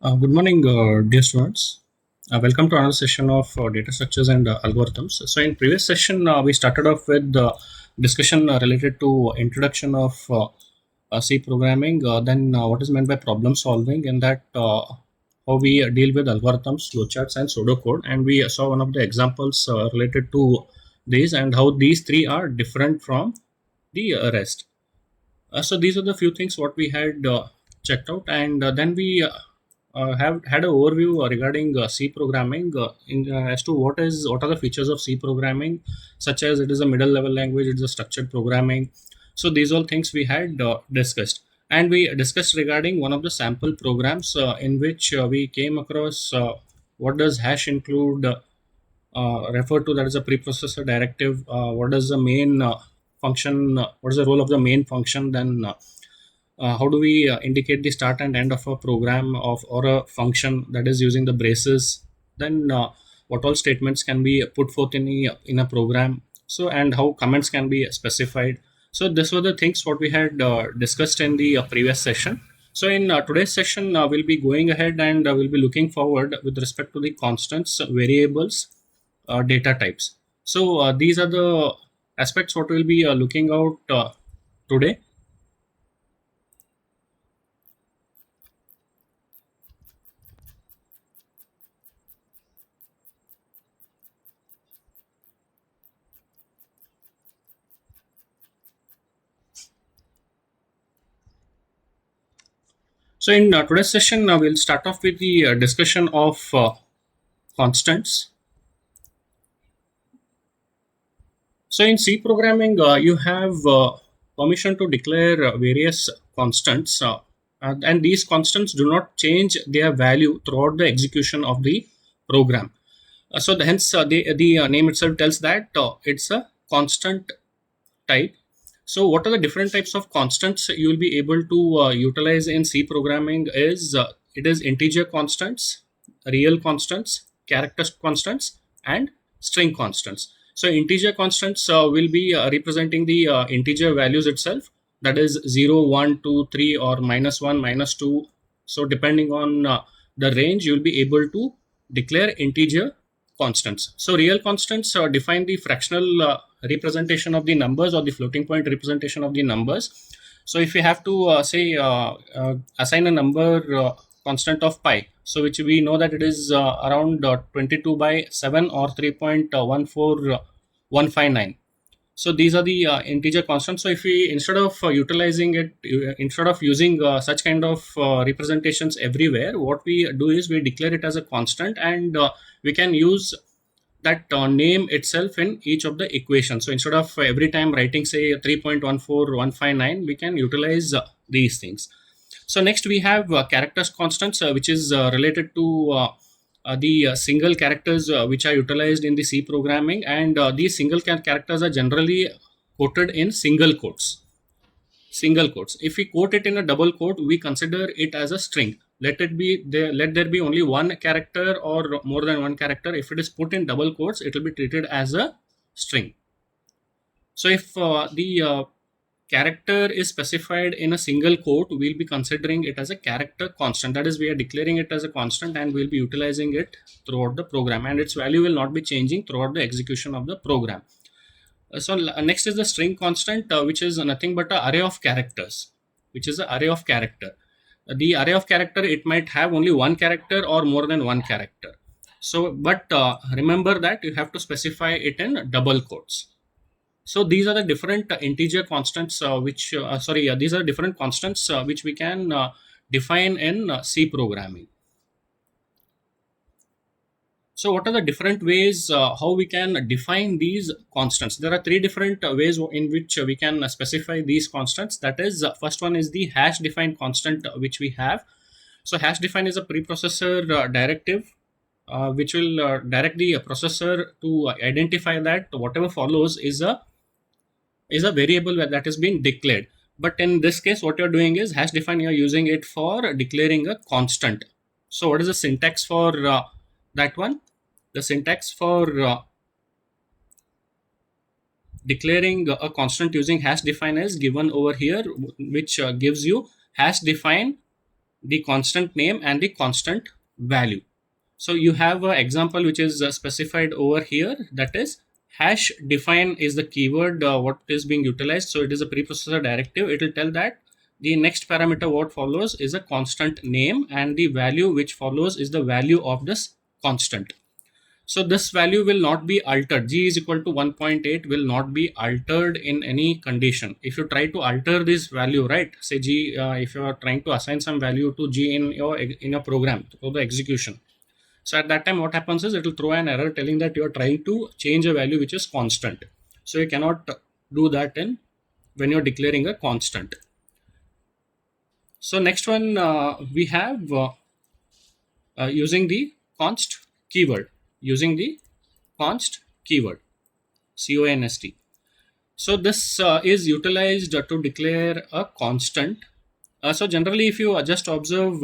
Good morning, dear students. Welcome to another session of data structures and algorithms. So, in previous session, we started off with discussion related to introduction of C programming. Then, what is meant by problem solving, and that how we deal with algorithms, flowcharts, and pseudocode. And we saw one of the examples related to these and how these three are different from the rest. So these are the few things what we had checked out, and then we have had an overview regarding C programming as to what are the features of C programming, such as it is a middle level language, it is a structured programming. So these all things we had discussed, and we discussed regarding one of the sample programs in which we came across what does hash include. Refer to that as a preprocessor directive. What is the main function? What is the role of the main function? Then how do we indicate the start and end of a program of or a function that is using the braces? Then what all statements can be put forth in a program? So and how comments can be specified. So this were the things what we had discussed in the previous session. So in today's session, we'll be going ahead and we'll be looking forward with respect to the constants, variables, data types. So these are the aspects what we'll be looking out today. So in today's session, we'll start off with the discussion of constants. So in C programming, you have permission to declare various constants, and these constants do not change their value throughout the execution of the program. Hence, the name itself tells that it's a constant type. So, what are the different types of constants you will be able to utilize in C programming? It is integer constants, real constants, character constants, and string constants. So, integer constants will be representing the integer values itself. That is 0, 1, 2, 3, or -1, -2. So, depending on the range, you will be able to declare integer constants. So real constants define the fractional representation of the numbers or the floating point representation of the numbers. So if you have to assign a number constant of pi, so which we know that it is around 22 by 7 or 3.14159. So these are the integer constants. So if we instead of utilizing it, instead of using such kind of representations everywhere, what we do is we declare it as a constant, and we can use that name itself in each of the equations. So instead of every time writing say 3.14159, we can utilize these things. So next we have characters constants, which is related to the single characters which are utilized in the C programming, and these single characters are generally quoted in single quotes. Single quotes. If we quote it in a double quote, we consider it as a string. Let there be only one character or more than one character. If it is put in double quotes, it will be treated as a string. So if the character is specified in a single quote, we'll be considering it as a character constant. That is, we are declaring it as a constant and we'll be utilizing it throughout the program, and its value will not be changing throughout the execution of the program. Next is the string constant, which is nothing but an array of characters, which is an array of character. The array of character, it might have only one character or more than one character. So, but remember that you have to specify it in double quotes. So these are the different integer constants, these are different constants which we can define in C programming. So what are the different ways how we can define these constants? There are three different ways in which we can specify these constants. That is, first one is the hash defined constant which we have. So hash define is a preprocessor directive which will direct the processor to identify that whatever follows is a variable that has been declared. But in this case, what you're doing is hash define, you're using it for declaring a constant. So what is the syntax for that one? The syntax for declaring a constant using hash define is given over here, which gives you hash define the constant name and the constant value. So you have an example which is specified over here, that is hash define is the keyword what is being utilized. So it is a preprocessor directive. It will tell that the next parameter what follows is a constant name, and the value which follows is the value of this constant. So this value will not be altered. G is equal to 1.8 will not be altered in any condition. If you try to alter this value, right? Say G, if you are trying to assign some value to G in your program for the execution. So at that time, what happens is it will throw an error telling that you are trying to change a value which is constant. So you cannot do that in when you're declaring a constant. So next one we have using the const keyword. Using the const keyword, const. So this is utilized to declare a constant. So generally, if you just observe,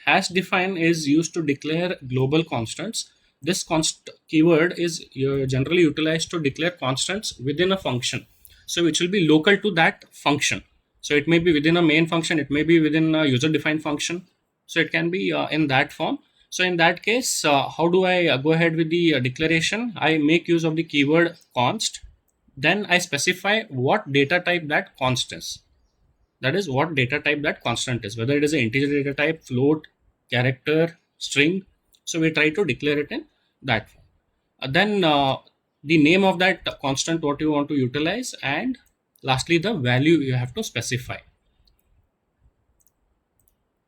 hash define is used to declare global constants. This const keyword is generally utilized to declare constants within a function. So which will be local to that function. So it may be within a main function, it may be within a user defined function. So it can be in that form. So in that case, how do I go ahead with the declaration? I make use of the keyword const. Then I specify what data type that const is. That is what data type that constant is, whether it is an integer data type, float, character, string. So we try to declare it in that form. Then the name of that constant what you want to utilize, and lastly the value you have to specify.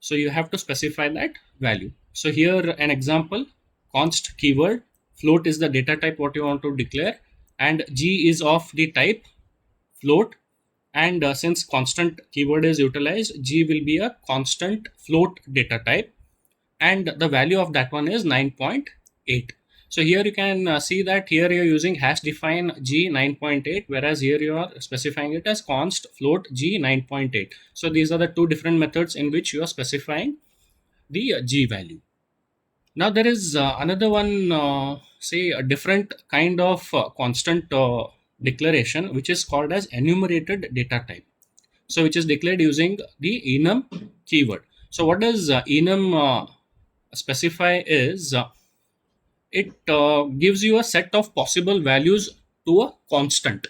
So you have to specify that value. So here an example, const keyword, float is the data type what you want to declare, and G is of the type float, and since constant keyword is utilized, G will be a constant float data type, and the value of that one is 9.8. So here you can see that here you're using hash define G 9.8, whereas here you are specifying it as const float G 9.8. So these are the two different methods in which you are specifying the G value. Now there is another one, say a different kind of constant declaration, which is called as enumerated data type. So which is declared using the enum keyword. So what does enum specify is it gives you a set of possible values to a constant.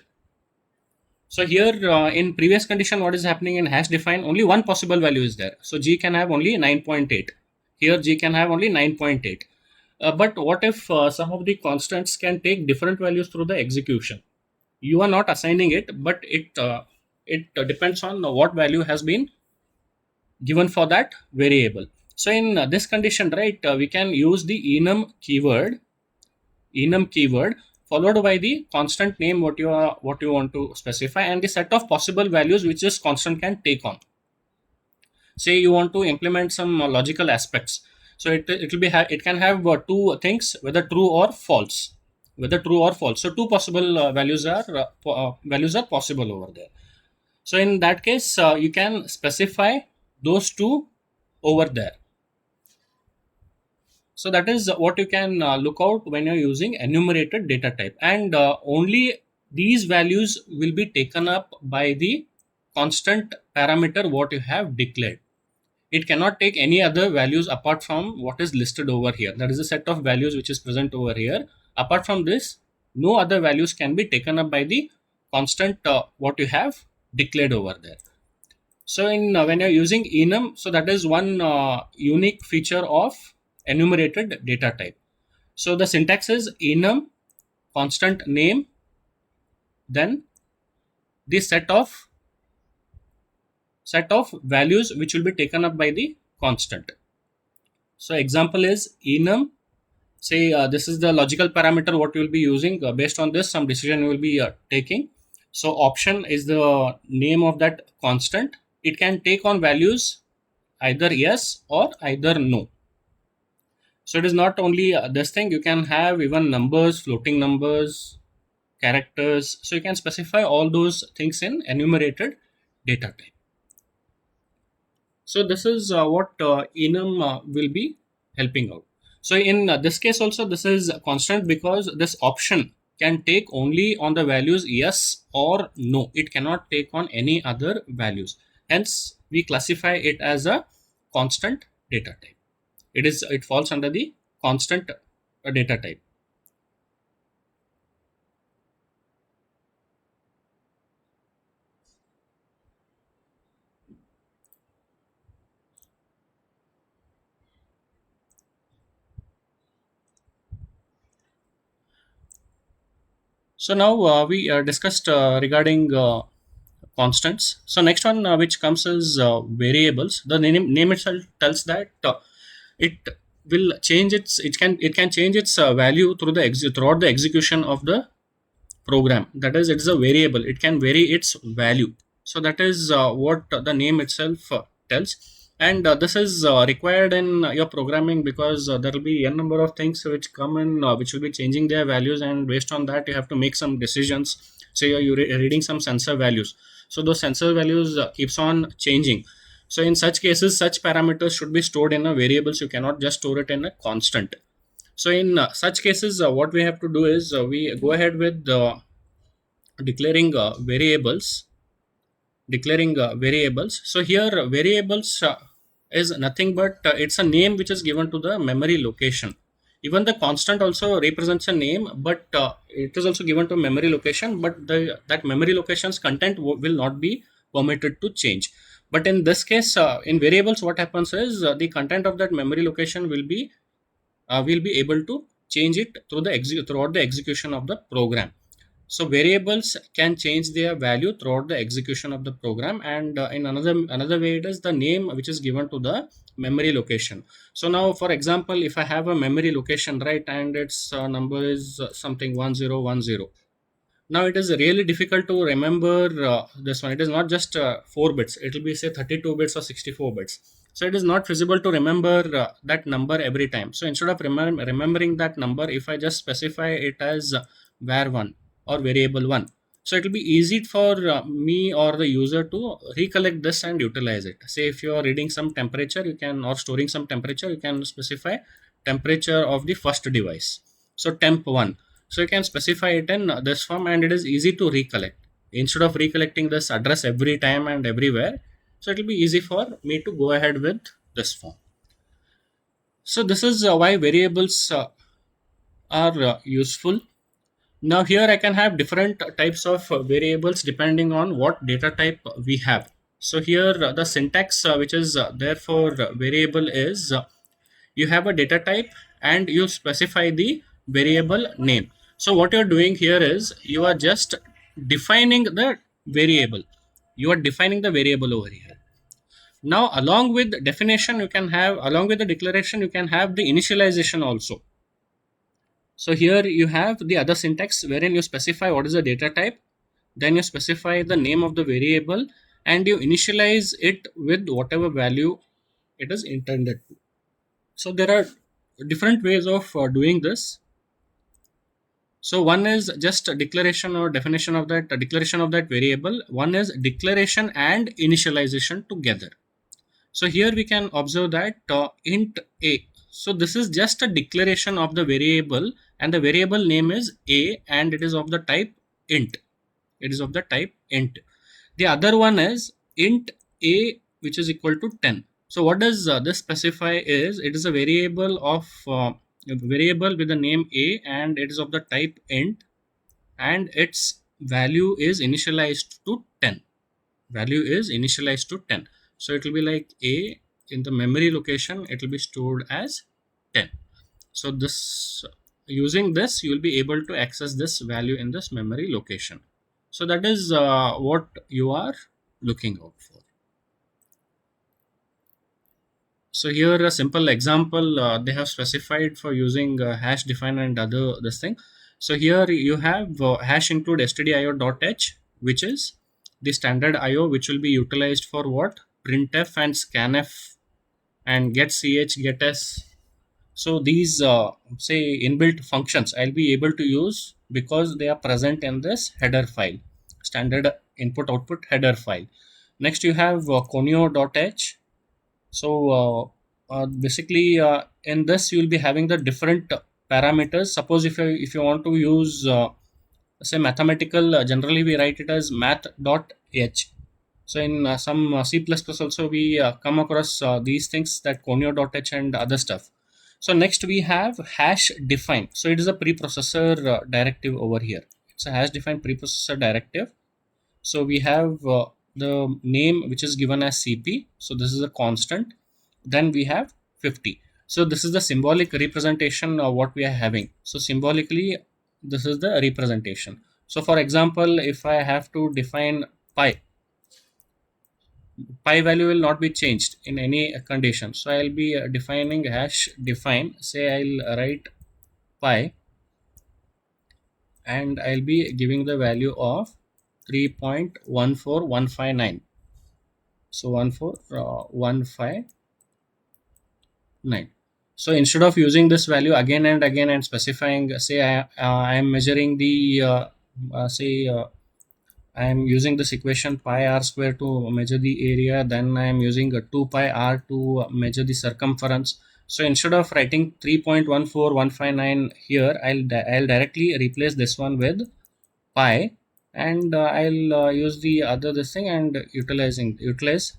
So here in previous condition, what is happening in hash define, only one possible value is there. So G can have only 9.8. Here G can have only 9.8. But what if some of the constants can take different values through the execution? You are not assigning it, but it depends on what value has been given for that variable. So in this condition, right, we can use the enum keyword followed by the constant name what you want to specify, and the set of possible values which this constant can take on. Say you want to implement some logical aspects, so it will be it can have two things, whether true or false. So two possible values are possible over there. So in that case, you can specify those two over there. So that is what you can look out when you're using enumerated data type, and only these values will be taken up by the constant parameter what you have declared. It cannot take any other values apart from what is listed over here. That is a set of values which is present over here. Apart from this, no other values can be taken up by the constant what you have declared over there. So in when you're using enum, so that is one unique feature of enumerated data type. So the syntax is enum constant name, then the set of values which will be taken up by the constant. So example is enum. Say this is the logical parameter what you will be using. Based on this, some decision you will be taking. So option is the name of that constant. It can take on values either yes or either no. So it is not only this thing, you can have even numbers, floating numbers, characters. So you can specify all those things in enumerated data type. So this is what enum will be helping out. So in this case also, this is constant because this option can take only on the values yes or no. It cannot take on any other values. Hence, we classify it as a constant data type. It falls under the constant data type. So now we discussed regarding constants. So next one which comes is variables. The name itself tells that it will change it can change its value throughout the execution of the program. That is, it is a variable, it can vary its value. So that is what the name itself tells. And this is required in your programming because there will be a number of things which come in which will be changing their values, and based on that you have to make some decisions. Say you're reading some sensor values, so those sensor values keeps on changing. So in such cases, such parameters should be stored in a variables. You cannot just store it in a constant. So in such cases, what we have to do is we go ahead with declaring variables. So here variables is nothing but it's a name which is given to the memory location. Even the constant also represents a name, but it is also given to memory location, but that memory location's content will not be permitted to change. But in this case, in variables, what happens is the content of that memory location will be able to change it throughout the execution of the program. So variables can change their value throughout the execution of the program, and in another way, it is the name which is given to the memory location. So now, for example, if I have a memory location, right, and its number is something 1010. Now it is really difficult to remember this one. It is not just 4 bits. It will be say 32 bits or 64 bits. So it is not feasible to remember that number every time. So instead of remembering that number, if I just specify it as var1 or variable 1, so it will be easy for me or the user to recollect this and utilize it. Say if you are reading some temperature, you can, or storing some temperature, you can specify temperature of the first device. So temp1. So you can specify it in this form, and it is easy to recollect. Instead of recollecting this address every time and everywhere, so it will be easy for me to go ahead with this form. So this is why variables are useful. Now here I can have different types of variables depending on what data type we have. So here the syntax which is there for variable is you have a data type and you specify the variable name. So what you're doing here is you are just defining the variable. You are defining the variable over here. Now along with definition, you can have, along with the declaration, you can have the initialization also. So here you have the other syntax wherein you specify what is the data type, then you specify the name of the variable, and you initialize it with whatever value it is intended to. So there are different ways of doing this. So one is just a declaration or definition of that, a declaration of that variable. One is declaration and initialization together. So here we can observe that int a. So this is just a declaration of the variable, and the variable name is a, and it is of the type int. It is of the type int. The other one is int a, which is equal to 10. So what does this specify is it is a variable with the name a, and it is of the type int, and its value is initialized to 10. Value is initialized to 10. So it will be like a in the memory location, it will be stored as 10. So this, using this, you will be able to access this value in this memory location. So that is what you are looking out for. So here a simple example they have specified for using hash define and other this thing. So here you have hash include stdio.h, which is the standard IO which will be utilized for what, printf and scanf and get ch, get s. So these say inbuilt functions I'll be able to use because they are present in this header file, standard input output header file. Next you have conio.h. So basically in this you will be having the different parameters. Suppose if you want to use say mathematical, generally we write it as math.h. So in some C++ also we come across these things, that conio.h and other stuff. So next we have hash define. So it is a preprocessor directive over here. It's a hash define preprocessor directive. So we have the name which is given as CP. So this is a constant. Then we have 50. So this is the symbolic representation of what we are having. So symbolically, this is the representation. So for example, if I have to define pi, pi value will not be changed in any condition. So I'll be defining hash define. Say I'll write pi, and I'll be giving the value of 3.14159. So 14159. So instead of using this value again and again and specifying, say I am measuring the say I am using this equation pi r square to measure the area, then I am using a 2 pi r to measure the circumference. So instead of writing 3.14159 here, I'll directly replace this one with pi, and I'll use the other this thing and utilize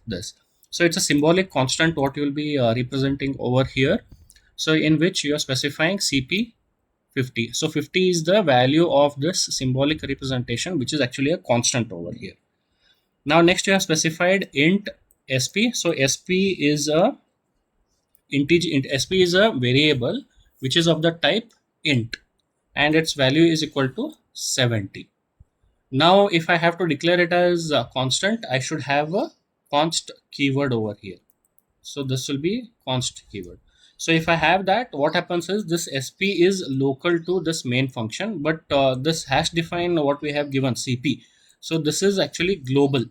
this. So it's a symbolic constant what you will be representing over here. So in which you are specifying CP 50. So 50 is the value of this symbolic representation, which is actually a constant over here. Now next you have specified int sp. So sp is a integer. Sp is a variable which is of the type int, and its value is equal to 70. Now if I have to declare it as a constant, I should have a const keyword over here. So this will be const keyword. So if I have that, what happens is this sp is local to this main function, but this hash define what we have given CP. So this is actually global.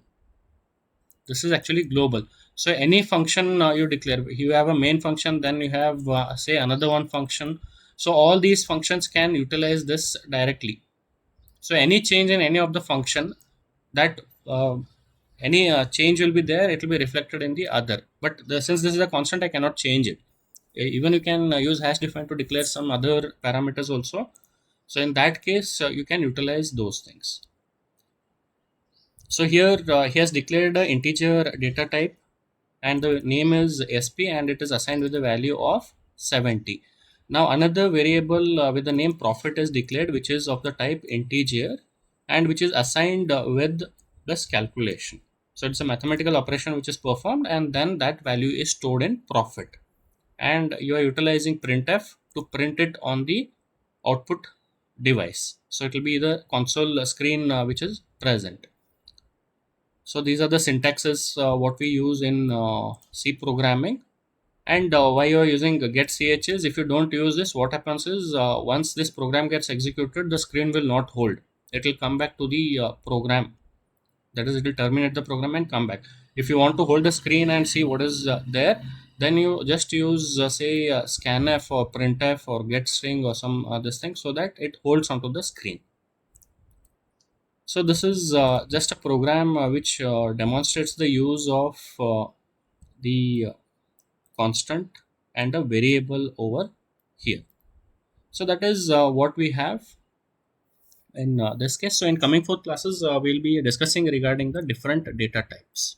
This is actually global. So any function you declare, you have a main function, then you have say another one function. So all these functions can utilize this directly. So any change in any of the function, that any change will be there, it will be reflected in the other. But since this is a constant, I cannot change it. Even you can use hash define to declare some other parameters also. So in that case, you can utilize those things. So here he has declared an integer data type, and the name is sp, and it is assigned with the value of 70. Now another variable with the name profit is declared, which is of the type integer, and which is assigned with this calculation. So it's a mathematical operation which is performed, and then that value is stored in profit, and you are utilizing printf to print it on the output device. So it will be the console screen which is present. So these are the syntaxes what we use in C programming. And why you are using get ch is, if you don't use this, what happens is once this program gets executed, the screen will not hold. It will come back to the program. That is, it will terminate the program and come back. If you want to hold the screen and see what is there, then you just use say scanf or printf or get string or some this thing, so that it holds onto the screen. So this is just a program which demonstrates the use of the constant and a variable over here. So that is what we have in this case. So in coming forth classes, we'll be discussing regarding the different data types.